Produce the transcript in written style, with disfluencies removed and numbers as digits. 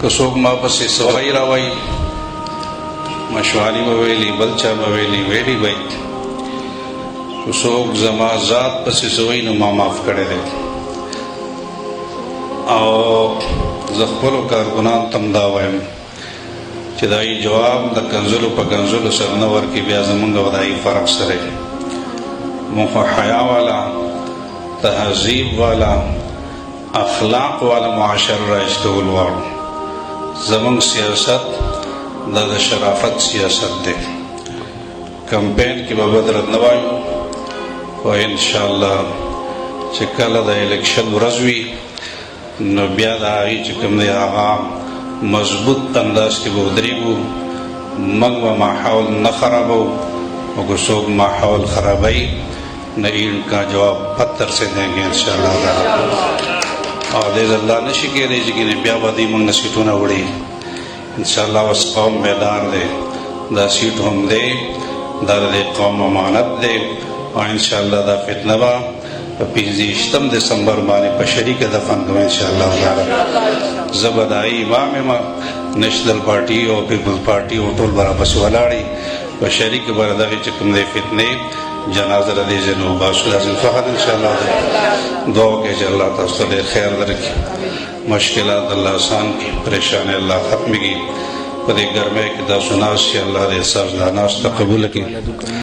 څوک ما پسې سوای راوایي مشوالي به ویلي بل چا به ویلي ویلي وی که څوک زما ذات پسې سوی نو ما معاف کړی دی او زه خپلو کارکنانو ته هم دا وایم چې دا یې جواب د کنځلو په کنځلو سره نه ورکړي بیا زمونږ او د هغې فرق سره مونږ خو حیا والا تهذیب والا اخلاق والا معاشره رایستول غواړو زمونږ سیاست دا د شرافت سیاست دی کمپین کې به بدرت نه وایو خو انشاءالله چې کله د الیکشن ورځ وي نو بیا د هغې چې کوم دی هغه مضبوط انداز کې به ودرېږو موږ به ماحول نه خرابو او که څوک ماحول خرابوي نہ ان کا جواب پتھر سے دیں گے انشاءاللہ اور دې الله نشي کېدی چې بیا به دوی موږ نه سیټونه وړي انشاءالله اوس قوم بیدار دی دا سیټ هم دی دا د قوم امانت دی او انشاءالله دا فتنه به په 25 دسمبر باندې په شریکه دفن کوم انشاءالله تعالی زه به د امام یم نیشنل پارټي او پیپلز پارټي او ټول به راپسې ولاړي په شریکه به دغې چې کوم دی فتنې جنازه د دې ځای نه وباسو داسې فقط انشاءالله دعا وکړئ چې الله تاسو ته ډېر خیر درکړي مشکلات الله آسان کړي پریشانۍ الله ختمې کړي په دې ګرمۍ کې تاسو ناست یې الله دې ستاسو دا ناسته قبوله کړي